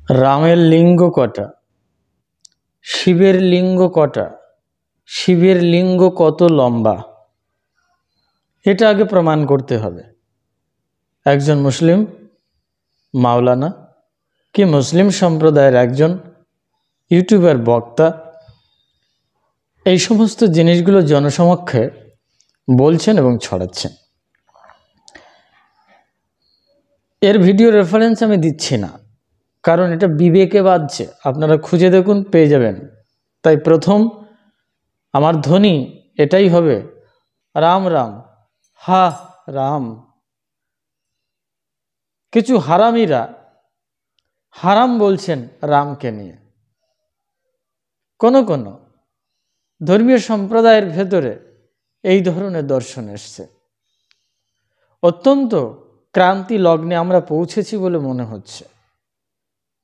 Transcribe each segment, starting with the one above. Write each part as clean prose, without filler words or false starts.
রামের লিঙ্গ কটা, শিবের লিঙ্গ কটা, শিবের লিঙ্গ কত লম্বা, এটা আগে প্রমাণ করতে হবে। একজন মুসলিম মাওলানা কি মুসলিম সম্প্রদায়ের একজন ইউটিউবার বক্তা এই সমস্ত জিনিসগুলো জনসমক্ষে বলছেন এবং ছড়াচ্ছেন। এর ভিডিও রেফারেন্স আমি দিচ্ছি না, কারণ এটা বিবেকে বাজছে। আপনারা খুঁজে দেখুন, পেয়ে যাবেন। তাই প্রথম আমার ধ্বনি এটাই হবে, রাম রাম, হা রাম। কিছু হারামিরা হারাম বলছেন রামকে নিয়ে। কোন ধর্মীয় সম্প্রদায়ের ভেতরে এই ধরনের দর্শন এসছে। অত্যন্ত ক্রান্তি লগ্নে আমরা পৌঁছেছি বলে মনে হচ্ছে,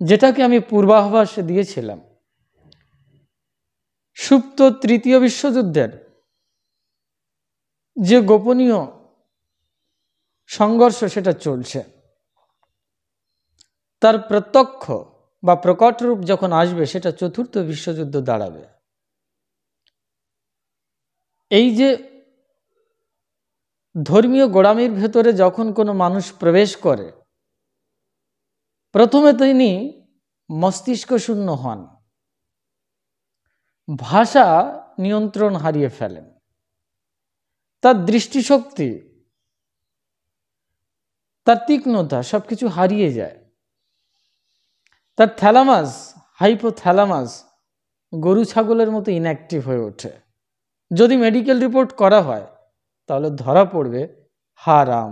যেটাকে আমি পূর্বাভাসে দিয়েছিলাম। সুপ্ত তৃতীয় বিশ্বযুদ্ধের যে গোপনীয় সংঘর্ষ সেটা চলছে, তার প্রত্যক্ষ বা প্রকট রূপ যখন আসবে সেটা চতুর্থ বিশ্বযুদ্ধ দাঁড়াবে। এই যে ধর্মীয় গোড়ামির ভেতরে যখন কোনো মানুষ প্রবেশ করে, প্রথমে তিনি মস্তিষ্ক শূন্য হন, ভাষা নিয়ন্ত্রণ হারিয়ে ফেলেন, তার দৃষ্টিশক্তি, তার তীক্ষ্ণতা সবকিছু হারিয়ে যায়। তার থ্যালামাস, হাইপোথ্যালামাস গরু ছাগলের মতো ইনঅ্যাক্টিভ হয়ে ওঠে। যদি মেডিকেল রিপোর্ট করা হয় তাহলে ধরা পড়বে হারাম,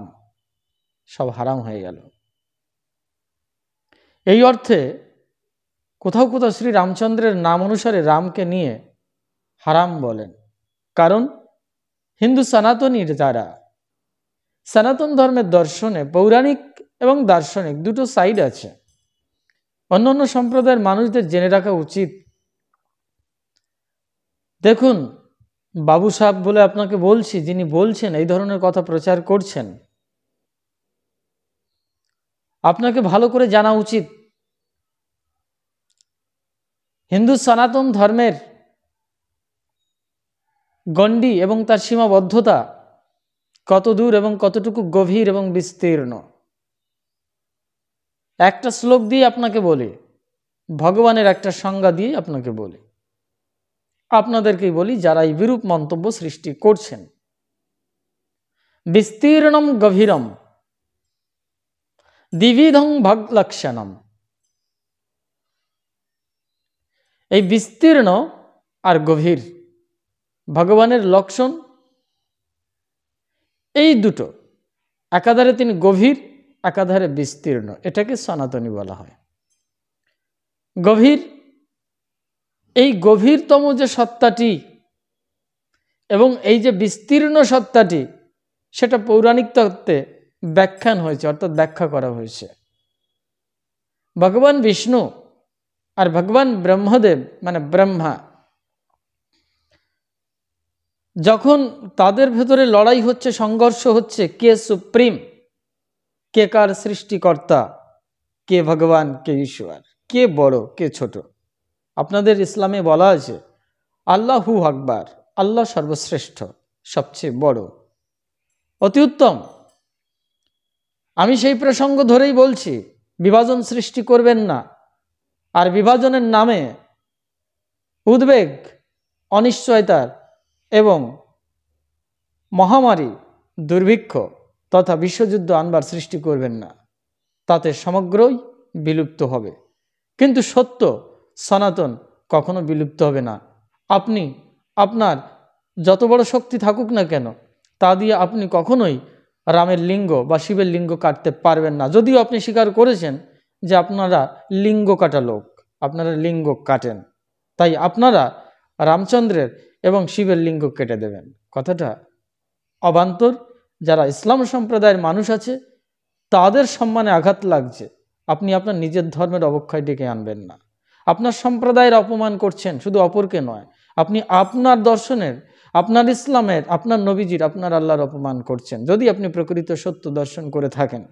সব হারাম হয়ে গেল। এই অর্থে কোথাও কোথাও শ্রী রামচন্দ্রের নাম অনুসারে রামকে নিয়ে হারাম বলেন, কারণ হিন্দু সনাতনীর যারা, সনাতন ধর্মের দর্শনে পৌরাণিক এবং দার্শনিক দুটো সাইড আছে। অন্যান্য সম্প্রদায়ের মানুষদের জেনে রাখা উচিত। দেখুন, বাবু সাহেব বলে আপনাকে বলছি, যিনি বলছেন এই ধরনের কথা প্রচার করছেন, আপনাকে ভালো করে জানা উচিত হিন্দু সনাতন ধর্মের গণ্ডি এবং তার সীমাবদ্ধতা কত দূর এবং কতটুকু গভীর এবং বিস্তীর্ণ। একটা শ্লোক দিয়ে আপনাকে বলি, ভগবানের একটা সংজ্ঞা দিয়ে আপনাকে বলি, আপনাদেরকেই বলি যারা এই বিরূপ মন্তব্য সৃষ্টি করছেন। বিস্তীর্ণম গভীরম দ্বিবিধং ভগলক্ষণম। এই বিস্তীর্ণ আর গভীর ভগবানের লক্ষণ, এই দুটো, একাধারে তিনি গভীর, একাধারে বিস্তীর্ণ। এটাকে সনাতনী বলা হয়। গভীর, এই গভীরতম যে সত্তাটি এবং এই যে বিস্তীর্ণ সত্তাটি, সেটা পৌরাণিক তত্ত্বে ব্যাখ্যান হয়েছে, অর্থাৎ ব্যাখ্যা করা হয়েছে। ভগবান বিষ্ণু আর ভগবান ব্রহ্মদেব মানে ব্রহ্মা, যখন তাদের ভেতরে লড়াই হচ্ছে, সংঘর্ষ হচ্ছে, কে সুপ্রিম, কে কার সৃষ্টিকর্তা, কে ভগবান, কে ঈশ্বর, কে বড়, কে ছোট। আপনাদের ইসলামে বলা আছে আল্লাহু আকবার, আল্লাহ সর্বশ্রেষ্ঠ, সবচেয়ে বড়, অতি উত্তম। আমি সেই প্রসঙ্গ ধরেই বলছি, বিভাজন সৃষ্টি করবেন না। আর বিভাজনের নামে উদ্বেগ, অনিশ্চয়তার এবং মহামারী, দুর্ভিক্ষ তথা বিশ্বযুদ্ধ আনবার সৃষ্টি করবেন না, তাতে সমগ্রই বিলুপ্ত হবে। কিন্তু সত্য সনাতন কখনো বিলুপ্ত হবে না। আপনি আপনার যত বড় শক্তি থাকুক না কেন, তা দিয়ে আপনি কখনোই রামের লিঙ্গ বা শিবের লিঙ্গ কাটতে পারবেন না। যদিও আপনি স্বীকার করেছেন যে আপনারা লিঙ্গ কাটা লোক, আপনারা লিঙ্গ কাটেন, তাই আপনারা রামচন্দ্রের এবং শিবের লিঙ্গ কেটে দেবেন। কথাটা অবান্তর। যারা ইসলাম সম্প্রদায়ের মানুষ আছে তাদের সম্মানে আঘাত লাগছে। আপনি আপনার নিজের ধর্মের অবক্ষয় ডেকে আনবেন না। আপনার সম্প্রদায়ের অপমান করছেন, শুধু অপরকে নয়, আপনি আপনার দর্শনের, আপনার ইসলামের, আপনার নবীজির, আপনার আল্লাহর অপমান করছেন, যদি আপনি প্রকৃত সত্য দর্শন করে থাকেন।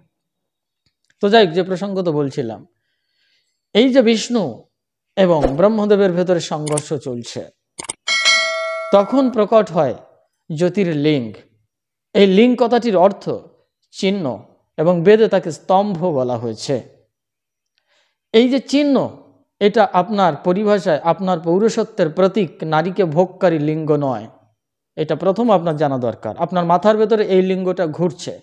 তো যাই হোক, যে প্রসঙ্গ তো বলছিলাম, এই যে বিষ্ণু এবং ব্রহ্মদেবের ভেতরে সংঘর্ষ চলছে, তখন প্রকট হয় জ্যোতির্লিঙ্গ। এই লিঙ্গ কথাটির অর্থ চিহ্ন, এবং বেদে তাকে স্তম্ভ বলা হয়েছে। এই যে চিহ্ন, এটা আপনার পরিভাষায় আপনার পৌরসত্বের প্রতীক, নারীকে ভোগকারী লিঙ্গ নয়। এটা প্রথম আপনার জানা দরকার। আপনার মাথার ভেতরে এই লিঙ্গটা ঘুরছে।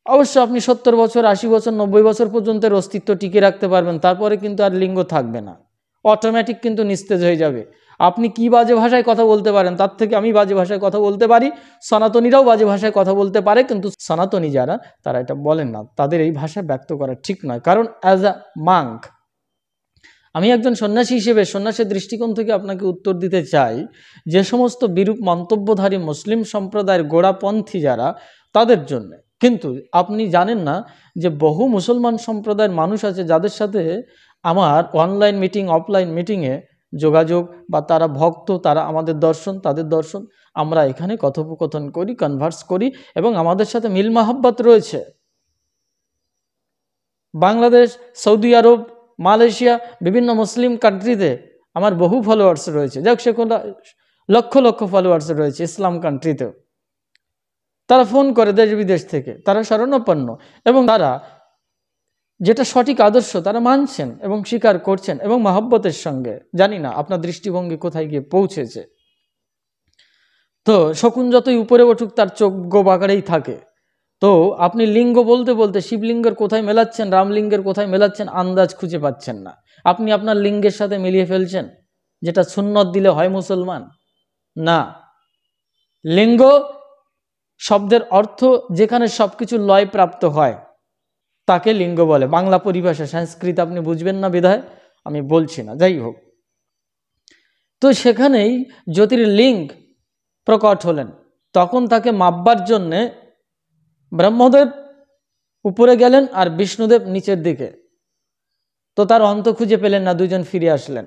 অবশ্য আপনি 70 বছর, 80 বছর, 90 বছর পর্যন্ত অস্তিত্ব টিকে রাখতে পারবেন, তারপরে কিন্তু আর লিঙ্গ থাকবে না, অটোমেটিক কিন্তু নিস্তেজ হয়ে যাবে। আপনি কি বাজে ভাষায় কথা বলতে পারেন, তার থেকে আমি বাজে ভাষায় কথা বলতে পারি, সনাতনীরাও বাজে ভাষায় কথা বলতে পারে, কিন্তু সনাতনী যারা, তারা এটা বলেন না। তাদের এই ভাষা ব্যক্ত করা ঠিক নয়। কারণ অ্যাজ আ মাঙ্ক, আমি একজন সন্ন্যাসী হিসেবে সন্ন্যাসের দৃষ্টিকোণ থেকে আপনাকে উত্তর দিতে চাই, যে সমস্ত বিরূপ মন্তব্যধারী মুসলিম সম্প্রদায়ের গোড়াপন্থী যারা, তাদের জন্য। কিন্তু আপনি জানেন না যে বহু মুসলমান সম্প্রদায়ের মানুষ আছে যাদের সাথে আমার অনলাইন মিটিং, অফলাইন মিটিংয়ে যোগাযোগ, বা তারা ভক্ত, তারা আমাদের দর্শন, তাদের দর্শন, আমরা এখানে কথোপকথন করি, কনভার্স করি, এবং আমাদের সাথে মিল মাহাব্বত রয়েছে। বাংলাদেশ, সৌদি আরব, মালয়েশিয়া, বিভিন্ন মুসলিম কান্ট্রিতে আমার বহু ফলোয়ার্স রয়েছে। যাক, সে কোনো লক্ষ লক্ষ ফলোয়ার্স রয়েছে ইসলাম কান্ট্রিতেও। তারা ফোন করে দেশ বিদেশ থেকে, তারা শরণাপন্ন, এবং তারা যেটা সঠিক আদর্শ তারা মানছেন এবং স্বীকার করছেন, এবং মহব্বতের সঙ্গে। জানি না আপনার দৃষ্টিভঙ্গি কোথায় গিয়ে পৌঁছেছে। তো শকুন যতই উপরে উঠুক, তার চোখ বাঁকাড়েই থাকে। তো আপনি লিঙ্গ বলতে বলতে শিবলিঙ্গের কোথায় মেলাচ্ছেন, রামলিঙ্গের কোথায় মেলাচ্ছেন, আন্দাজ খুঁজে পাচ্ছেন না। আপনি আপনার লিঙ্গের সাথে মিলিয়ে ফেলছেন, যেটা সুন্নত দিলে হয় মুসলমান না। লিঙ্গ শব্দের অর্থ যেখানে সবকিছু লয় প্রাপ্ত হয়, তাকে লিঙ্গ বলে। বাংলা পরিভাষা, সংস্কৃত আপনি বুঝবেন না বিধায় আমি বলছি না, যাই হোক। তো সেখানেই জ্যোতির্লিঙ্গ প্রকট হলেন। তখন তাকে মাপবার জন্যে ব্রহ্মদেব উপরে গেলেন আর বিষ্ণুদেব নিচের দিকে। তো তার অন্ত খুঁজে পেলেন না, দুইজন ফিরে আসলেন।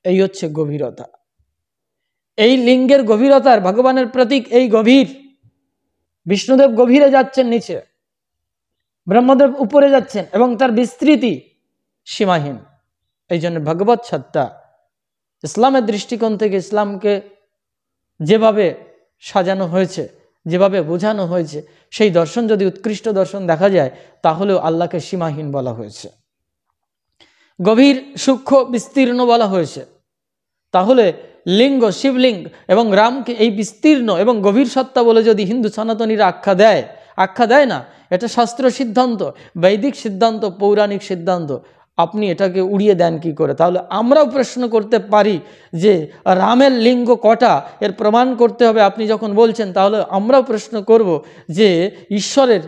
এই হচ্ছে গভীরতা। এই লিঙ্গের গভীরতার ভগবানের প্রতীক এই গভীর। বিষ্ণুদেব গভীরে যাচ্ছেন নিচে, ব্রহ্মদেব উপরে যাচ্ছেন, এবং তার বিস্তৃতি সীমাহীন। এই জন্য ভগবত সত্তা, ইসলামের দৃষ্টিকোণ থেকে ইসলামকে যেভাবে সাজানো হয়েছে, যেভাবে বোঝানো হয়েছে, সেই দর্শন যদি উৎকৃষ্ট দর্শন দেখা যায়, তাহলেও আল্লাহকে সীমাহীন বলা হয়েছে, গভীর সূক্ষ্ম বিস্তীর্ণ বলা হয়েছে। তাহলে লিঙ্গ, শিবলিঙ্গ এবং রামকে এই বিস্তীর্ণ এবং গভীর সত্তা বলে যদি হিন্দু সনাতনীরা আখ্যা দেয় না, এটা শাস্ত্র সিদ্ধান্ত, বৈদিক সিদ্ধান্ত, পৌরাণিক সিদ্ধান্ত। আপনি এটাকে উড়িয়ে দেন কি করে? তাহলে আমরাও প্রশ্ন করতে পারি যে রামের লিঙ্গ কটা, এর প্রমাণ করতে হবে আপনি যখন বলছেন, তাহলে আমরাও প্রশ্ন করব যে ঈশ্বরের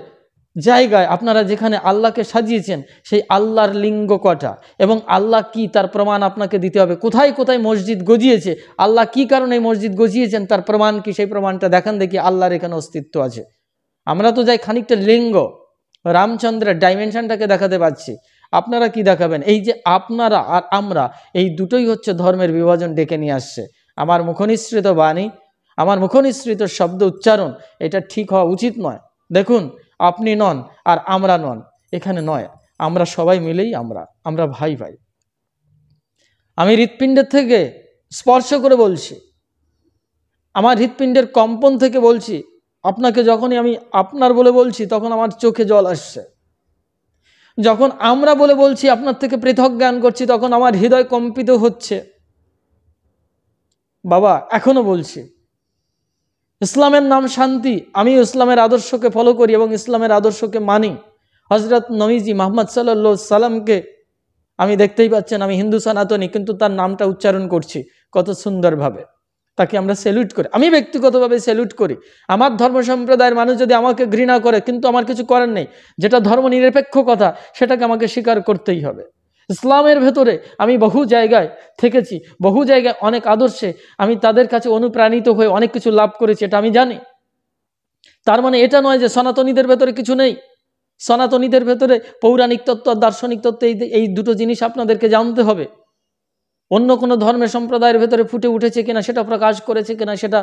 জায়গায় আপনারা যেখানে আল্লাহকে সাজিয়েছেন, সেই আল্লাহর লিঙ্গ কটা, এবং আল্লাহ কি, তার প্রমাণ আপনাকে দিতে হবে। কোথায় কোথায় মসজিদ গজিয়েছে, আল্লাহ কি কারণে মসজিদ গজিয়েছেন, তার প্রমাণ কি, সেই প্রমাণটা দেখান দেখি আল্লাহর এখানে অস্তিত্ব আছে। আমরা তো যাই খানিকটা লিঙ্গ, রামচন্দ্রের ডাইমেনশনটাকে দেখাতে পাচ্ছি, আপনারা কি দেখাবেন? এই যে আপনারা আর আমরা, এই দুটোই হচ্ছে ধর্মের বিভাজন ডেকে নিয়ে আসছে। আমার মুখনিসৃত বাণী, আমার মুখনিসৃত শব্দ উচ্চারণ, এটা ঠিক হওয়া উচিত নয়। দেখুন, আপনি নন আর আমরা নন, এখানে নয়, আমরা সবাই মিলেই আমরা ভাই ভাই। আমি হৃৎপিণ্ডের থেকে স্পর্শ করে বলছি, আমার হৃৎপিণ্ডের কম্পন থেকে বলছি। আপনাকে যখনই আমি আপনার বলে বলছি, তখন আমার চোখে জল আসছে। যখন আমরা বলে বলছি, আপনার থেকে পৃথক জ্ঞান করছি, তখন আমার হৃদয় কম্পিত হচ্ছে। বাবা, এখনো বলছি, ইসলামের নাম শান্তি। আমি ইসলামের আদর্শকে ফলো করি এবং ইসলামের আদর্শকে মানি। হজরত নবীজি মুহাম্মদ সাল্লাল্লাহু আলাইহি সাল্লামকে আমি দেখতেই পাচ্ছেন, আমি হিন্দু সনাতনী, কিন্তু তার নামটা উচ্চারণ করছি কত সুন্দরভাবে। তাকে আমরা স্যালুট করি, আমি ব্যক্তিগতভাবে স্যালুট করি। আমার ধর্ম সম্প্রদায়ের মানুষ যদি আমাকে ঘৃণা করে, কিন্তু আমার কিছু করার নেই, যেটা ধর্ম নিরপেক্ষ কথা, সেটাকে আমাকে স্বীকার করতেই হবে। ইসলামের ভেতরে আমি বহু জায়গায় থেকেছি, বহু জায়গায় অনেক আদর্শে আমি তাদের কাছে অনুপ্রাণিত হয়ে অনেক কিছু লাভ করেছি, এটা আমি জানি। তার মানে এটা নয় যে সনাতনীদের ভেতরে কিছু নেই। সনাতনীদের ভেতরে পৌরাণিক তত্ত্ব আর দার্শনিক তত্ত্ব, এই দুটো জিনিস আপনাদেরকে জানতে হবে। অন্য কোনো ধর্মের সম্প্রদায়ের ভেতরে ফুটে উঠেছে কিনা, সেটা প্রকাশ করেছে কিনা, সেটা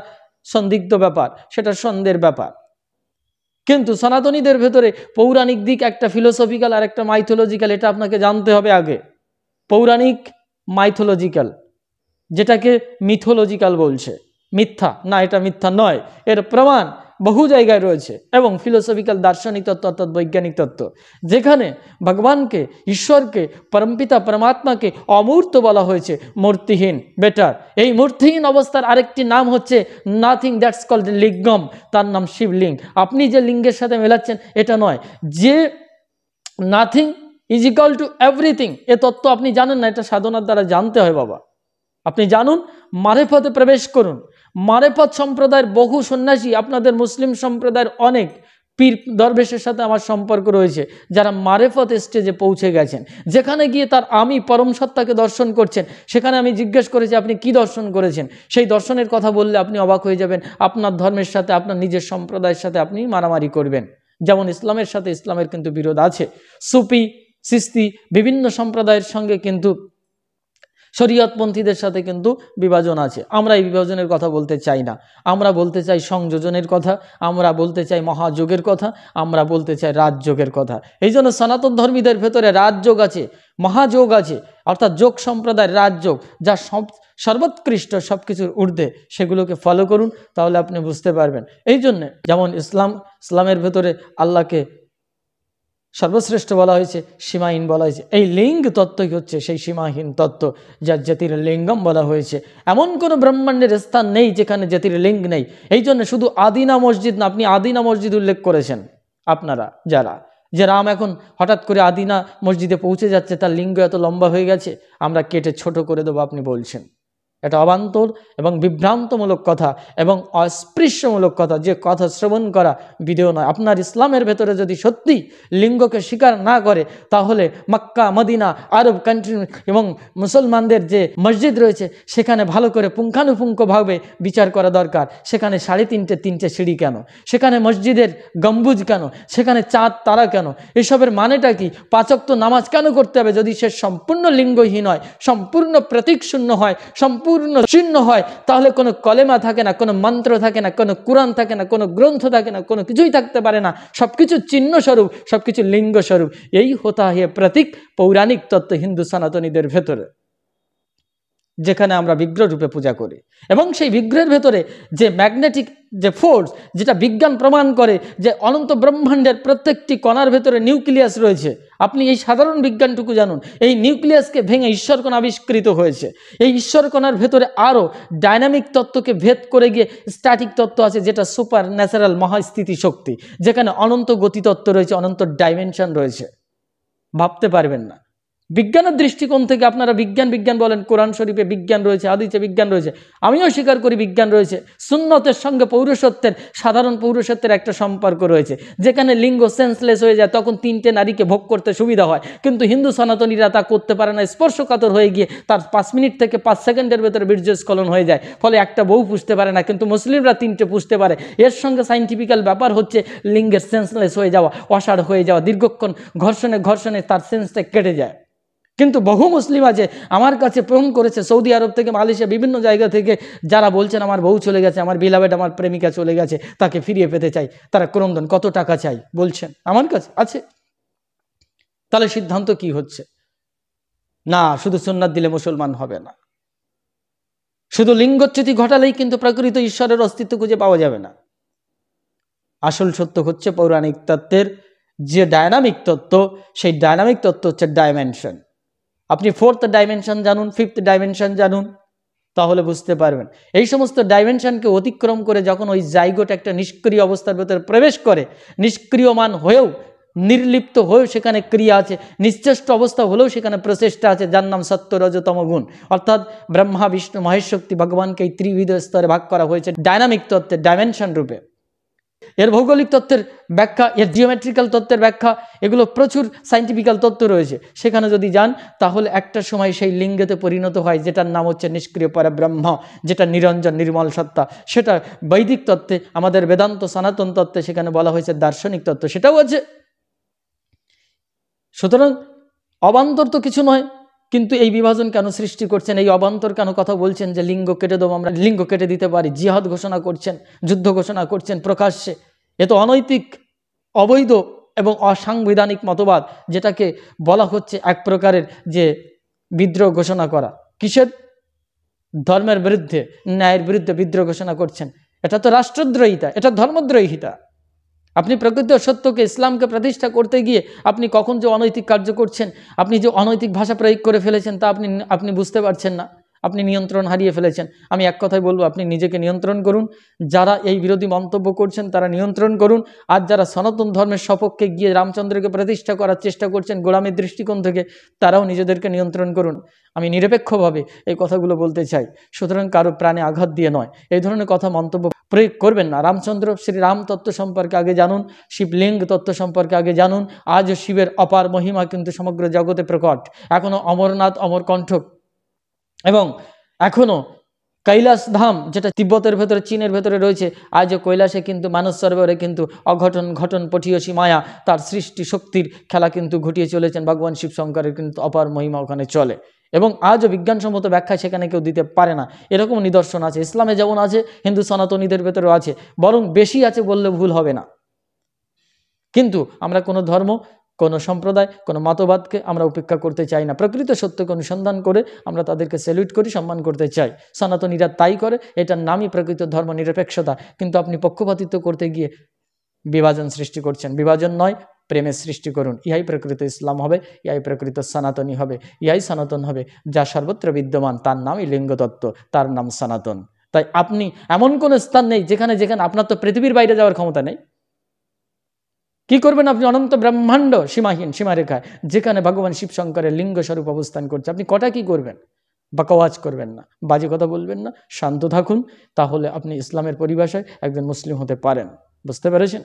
সন্দিগ্ধ ব্যাপার, সেটা সন্দেহের ব্যাপার। কিন্তু সনাতনীদের ভেতরে পৌরাণিক দিক একটা ফিলোসফিক্যাল আর একটা মাইথোলজিক্যাল, এটা আপনাকে জানতে হবে আগে। পৌরাণিক, মাইথোলজিক্যাল, যেটাকে মিথোলজিক্যাল বলছে, মিথ্যা না, এটা মিথ্যা নয়, এর প্রমাণ বহু জায়গায় রয়েছে। এবং ফিলোসফিক্যাল, দার্শনিক তত্ত্ব অর্থাৎ বৈজ্ঞানিক তত্ত্ব, যেখানে ভগবানকে, ঈশ্বরকে, পরমপিতা পরমাত্মাকে অমূর্ত বলা হয়েছে, মূর্তিহীন। বেটার, এই মূর্তিহীন অবস্থার আরেকটি নাম হচ্ছে নাথিং, দ্যাটস কল্ড লিঙ্গম, তার নাম শিবলিঙ্গ। আপনি যে লিঙ্গের সাথে মেলাচ্ছেন এটা নয়, যে nothing is equal to everything, এ তত্ত্ব আপনি জানেন না, এটা সাধনার দ্বারা জানতে হয় বাবা। আপনি জানুন, মারেফতে প্রবেশ করুন। মারেফত সম্প্রদায়ের বহু সন্ন্যাসী, আপনাদের মুসলিম সম্প্রদায়ের অনেক পীর দরবেশের সাথে আমার সম্পর্ক রয়েছে, যারা মারেফত স্টেজে পৌঁছে গেছেন, যেখানে গিয়ে তার আমি পরম সত্তাকে দর্শন করছেন। সেখানে আমি জিজ্ঞেস করেছি আপনি কি দর্শন করেছেন, সেই দর্শনের কথা বললে আপনি অবাক হয়ে যাবেন। আপনার ধর্মের সাথে, আপনার নিজের সম্প্রদায়ের সাথে আপনি মারামারি করবেন। যেমন ইসলামের সাথে ইসলামের কিন্তু বিরোধ আছে। সুফি, সিস্তি, বিভিন্ন সম্প্রদায়ের সঙ্গে কিন্তু শরীয়তপন্থীদের সাথে কিন্তু বিভাজন আছে। আমরা এই বিভাজনের কথা বলতে চাই না, আমরা বলতে চাই সংযোজনের কথা, আমরা বলতে চাই মহাযোগের কথা, আমরা বলতে চাই রাজযোগের কথা। এই জন্য সনাতন ধর্মীদের ভেতরে রাজযোগ আছে, মহাযোগ আছে, অর্থাৎ যোগ সম্প্রদায়ের রাজযোগ, যা সর্বোৎকৃষ্ট, সব কিছুর ঊর্ধ্বে, সেগুলোকে ফলো করুন, তাহলে আপনি বুঝতে পারবেন। এই জন্যে যেমন ইসলামের ভেতরে আল্লাহকে সর্বশ্রেষ্ঠ বলা হয়েছে, সীমাহীন বলা হয়েছে। এই লিঙ্গ তত্ত্বই হচ্ছে সেই সীমাহীন তত্ত্ব, যা জ্যোতির্লিঙ্গম বলা হয়েছে। এমন কোনো ব্রহ্মাণ্ডের স্থান নেই যেখানে জ্যোতির্লিঙ্গ নেই। এই জন্য শুধু আদিনা মসজিদ না, আপনি আদিনা মসজিদ উল্লেখ করেছেন, আপনারা যারা, যে রাম এখন হঠাৎ করে আদিনা মসজিদে পৌঁছে যাচ্ছে, তার লিঙ্গ এত লম্বা হয়ে গেছে, আমরা কেটে ছোট করে দেবো, আপনি বলছেন। এটা অবান্তর এবং বিভ্রান্তমূলক কথা এবং অস্পৃশ্যমূলক কথা, যে কথা শ্রবণ করা বিধেয় নয়। আপনার ইসলামের ভেতরে যদি সত্যি লিঙ্গকে স্বীকার না করে, তাহলে মক্কা, মদিনা, আরব কান্ট্রি এবং মুসলমানদের যে মসজিদ রয়েছে, সেখানে ভালো করে পুঙ্খানুপুঙ্খভাবে বিচার করা দরকার। সেখানে 3.5 সিঁড়ি কেন, সেখানে মসজিদের গম্বুজ কেন, সেখানে চাঁদ তারা কেন, এসবের মানেটা কি? 5 ওয়াক্ত নামাজ কেন করতে হবে যদি সে সম্পূর্ণ লিঙ্গহীন হয়, সম্পূর্ণ প্রতীক শূন্য হয়, সম্পূর্ণ চিহ্ন হয়? তাহলে কোনো কলেমা থাকে না, কোনো মন্ত্র থাকে না, কোনো কুরআন থাকে না, কোনো গ্রন্থ থাকে না, কোনো কিছুই থাকতে পারে না। সবকিছু চিহ্ন স্বরূপ, সবকিছু লিঙ্গ স্বরূপ। এই হোতা হে প্রতীক পৌরাণিক তত্ত্ব হিন্দু সনাতনীদের ভেতরে, যেখানে আমরা বিগ্রহ রূপে পূজা করি। এবং সেই বিগ্রহের ভেতরে যে ম্যাগনেটিক যে ফোর্স, যেটা বিজ্ঞান প্রমাণ করে যে অনন্ত ব্রহ্মাণ্ডের প্রত্যেকটি কণার ভেতরে নিউক্লিয়াস রয়েছে। আপনি এই সাধারণ বিজ্ঞানটুকু জানুন, এই নিউক্লিয়াসকে ভেঙে ঈশ্বরকণা আবিষ্কৃত হয়েছে। এই ঈশ্বরকণার ভেতরে আরও ডাইনামিক তত্ত্বকে ভেদ করে গিয়ে স্ট্যাটিক তত্ত্ব আছে, যেটা সুপার ন্যাচারাল মহাস্থিতি শক্তি, যেখানে অনন্ত গতিতত্ত্ব রয়েছে, অনন্ত ডাইমেনশন রয়েছে, ভাবতে পারবেন না। বিজ্ঞানের দৃষ্টিকোণ থেকে আপনারা বিজ্ঞান বলেন, কোরআন শরীফে বিজ্ঞান রয়েছে, হাদিসে বিজ্ঞান রয়েছে, আমিও স্বীকার করি বিজ্ঞান রয়েছে। সুন্নতের সঙ্গে পৌরসত্বের, সাধারণ পৌরসত্বের একটা সম্পর্ক রয়েছে, যেখানে লিঙ্গ সেন্সলেস হয়ে যায়, তখন 3টে নারীকে ভোগ করতে সুবিধা হয়। কিন্তু হিন্দু সনাতনীরা তা করতে পারে না, স্পর্শকাতর হয়ে গিয়ে তার 5 মিনিট থেকে 5 সেকেন্ডের ভেতরে বীর্যস্খলন হয়ে যায়, ফলে একটা বউ পুষতে পারে না। কিন্তু মুসলিমরা 3টে পুষতে পারে। এর সঙ্গে সাইন্টিফিক্যাল ব্যাপার হচ্ছে লিঙ্গের সেন্সলেস হয়ে যাওয়া, অসাড় হয়ে যাওয়া, দীর্ঘক্ষণ ঘর্ষণে তার সেন্সটা কেটে যায়। কিন্তু বহু মুসলিম আছে, আমার কাছে ফোন করেছে সৌদি আরব থেকে, মালয়েশিয়া, বিভিন্ন জায়গা থেকে, যারা বলছেন আমার বউ চলে গেছে, আমার বিলাভেড, আমার প্রেমিকা চলে গেছে, তাকে ফিরিয়ে পেতে চাই, তারা ক্রন্দন, কত টাকা চাই বলছেন, আমার কাছে আছে। তাহলে সিদ্ধান্ত কি হচ্ছে? না, শুধু সুন্নাত দিলে মুসলমান হবে না, শুধু লিঙ্গচ্যুতি ঘটালেই কিন্তু প্রকৃত ঈশ্বরের অস্তিত্ব খুঁজে পাওয়া যাবে না। আসল সত্য হচ্ছে পৌরাণিক তত্ত্বের যে ডায়নামিক তত্ত্ব, সেই ডায়নামিক তত্ত্ব হচ্ছে ডাইমেনশন। আপনি 4th ডাইমেনশন জানুন, 5th ডাইমেনশন জানুন, তাহলে বুঝতে পারবেন। এই সমস্ত ডাইমেনশনকে অতিক্রম করে যখন ওই জাইগোট একটা নিষ্ক্রিয় অবস্থার ভেতরে প্রবেশ করে, নিষ্ক্রিয়মান হয়েও, নির্লিপ্ত হয়েও সেখানে ক্রিয়া আছে, নিশ্চেষ্ট অবস্থা হলেও সেখানে প্রচেষ্টা আছে, যার নাম সত্য রজতম গুণ। অর্থাৎ ব্রহ্মা, বিষ্ণু, মহেশ শক্তি, ভগবানকে এই ত্রিবিধ স্তরে ভাগ করা হয়েছে ডাইনামিক তত্ত্বের ডাইমেনশন রূপে। এর ভৌগোলিক তত্ত্বের ব্যাখ্যা, এর জিওমেট্রিক্যাল তত্ত্বের ব্যাখ্যা, এগুলো প্রচুর সাইন্টিফিক্যাল তত্ত্ব রয়েছে। সেখানে যদি যান, তাহলে একটা সময় সেই লিঙ্গতে পরিণত হয়, যেটার নাম হচ্ছে নিষ্ক্রিয় পরব্রহ্ম, যেটা নিরঞ্জন নির্মল সত্তা। সেটা বৈদিক তত্ত্বে, আমাদের বেদান্ত সনাতন তত্ত্বে সেখানে বলা হয়েছে দার্শনিক তত্ত্ব, সেটাও আছে। সুতরাং অবান্তর তো কিছু নয়, কিন্তু এই বিভাজন কেন সৃষ্টি করছেন? এই অবান্তর কেন কথা বলছেন যে লিঙ্গ কেটে দেবো? আমরা লিঙ্গ কেটে দিতে পারি। জিহাদ ঘোষণা করছেন, যুদ্ধ ঘোষণা করছেন প্রকাশ্যে, এ তো অনৈতিক। অবৈধ এবং অসাংবিধানিক মতবাদ, যেটাকে বলা হচ্ছে এক প্রকারের যে বিদ্রোহ ঘোষণা করা। কিসের? ধর্মের বিরুদ্ধে, ন্যায়ের বিরুদ্ধে বিদ্রোহ ঘোষণা করছেন। এটা তো রাষ্ট্রদ্রোহিতা, এটা ধর্মদ্রোহিতা। আপনি প্রকৃত সত্যকে, ইসলামকে প্রতিষ্ঠা করতে গিয়ে আপনি কখন যে অনৈতিক কার্য করছেন, আপনি যে অনৈতিক ভাষা প্রয়োগ করে ফেলেছেন, তা আপনি বুঝতে পারছেন না। আপনি নিয়ন্ত্রণ হারিয়ে ফেলেছেন। আমি এক কথাই বলবো, আপনি নিজেকে নিয়ন্ত্রণ করুন। যারা এই বিরোধী মন্তব্য করছেন তারা নিয়ন্ত্রণ করুন। আর যারা সনাতন ধর্মের সপক্ষে গিয়ে রামচন্দ্রকে প্রতিষ্ঠা করার চেষ্টা করছেন গোলামীর দৃষ্টিকোণ থেকে, তারাও নিজেদেরকে নিয়ন্ত্রণ করুন। আমি নিরপেক্ষভাবে এই কথাগুলো বলতে চাই। সুতরাং কারো প্রাণে আঘাত দিয়ে নয়, এই ধরনের কথা মন্তব্য প্রয়োগ করবেন না। রামচন্দ্র, শ্রীরাম তত্ত্ব সম্পর্কে আগে জানুন, শিবলিঙ্গ তত্ত্ব সম্পর্কে আগে জানুন। আজও শিবের অপার মহিমা কিন্তু সমগ্র জগতে প্রকট। এখনও অমরনাথ, অমরকণ্ঠ এবং এখনও কৈলাস ধাম, যেটা তিব্বতের ভেতরে, চীনের ভেতরে রয়েছে, আজও কৈলাসে কিন্তু মানস সরোবরে কিন্তু অঘটন ঘটন পঠিয়সী মায়া তার সৃষ্টি শক্তির খেলা কিন্তু ঘটিয়ে চলেছেন। ভগবান শিব শঙ্করের কিন্তু অপার মহিমা ওখানে চলে এবং আজও বিজ্ঞানসম্মত ব্যাখ্যা সেখানে কেউ দিতে পারে না। এরকম নিদর্শন আছে ইসলামে, যেমন আছে হিন্দু সনাতনীদের ভেতরেও আছে, বরং বেশি আছে বললে ভুল হবে না। কিন্তু আমরা কোনো ধর্ম, কোনো সম্প্রদায়, কোনো মতবাদকে আমরা উপেক্ষা করতে চাই না। প্রকৃত সত্যকে অনুসন্ধান করে আমরা তাদেরকে স্যালুট করি, সম্মান করতে চাই। সনাতনীরা তাই করে, এটার নামই প্রকৃত ধর্ম নিরপেক্ষতা। কিন্তু আপনি পক্ষপাতিত্ব করতে গিয়ে বিভাজন সৃষ্টি করছেন। বিভাজন নয়, প্রেমের সৃষ্টি করুন। ইহাই প্রকৃত ইসলাম হবে, ইহাই প্রকৃত সনাতনী হবে, ইহাই সনাতন হবে। যা সর্বত্র বিদ্যমান তার নামই লিঙ্গতত্ত্ব, তার নাম সনাতন। তাই আপনি এমন কোনো স্থান নেই যেখানে আপনার তো পৃথিবীর বাইরে যাওয়ার ক্ষমতা নেই। কি করবেন আপনি? অনন্ত ব্রহ্মাণ্ড সীমাহীন সীমারেখায়, যেখানে ভগবান শিব শঙ্করের লিঙ্গ স্বরূপ অবস্থান করছে, আপনি কটা কি করবেন? বাকওয়াজ করবেন না, বাজে কথা বলবেন না, শান্ত থাকুন। তাহলে আপনি ইসলামের পরিভাষায় একজন মুসলিম হতে পারেন। বুঝতে পেরেছেন?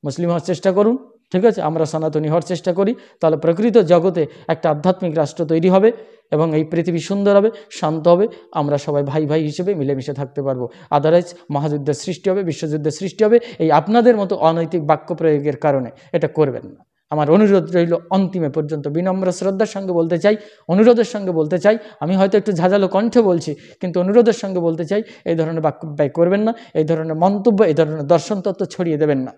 মুসলিম হওয়ার চেষ্টা করুন, ঠিক আছে? আমরা সনাতনী হওয়ার চেষ্টা করি, তাহলে প্রকৃত জগতে একটা আধ্যাত্মিক রাষ্ট্র তৈরি হবে এবং এই পৃথিবী সুন্দর হবে, শান্ত হবে। আমরা সবাই ভাই ভাই হিসেবে মিলেমিশে থাকতে পারবো। আদারওয়াইজ মহাযুদ্ধের সৃষ্টি হবে, বিশ্বযুদ্ধের সৃষ্টি হবে এই আপনাদের মতো অনৈতিক বাক্য প্রয়োগের কারণে। এটা করবেন না। আমার অনুরোধ রইল অন্তিমে পর্যন্ত, বিনম্র শ্রদ্ধার সঙ্গে বলতে চাই, অনুরোধের সঙ্গে বলতে চাই। আমি হয়তো একটু ঝাঁঝালো কণ্ঠে বলছি, কিন্তু অনুরোধের সঙ্গে বলতে চাই, এই ধরনের বাক্য ব্যয় করবেন না, এই ধরনের মন্তব্য, এই ধরনের দর্শন তত্ত্ব ছড়িয়ে দেবেন না।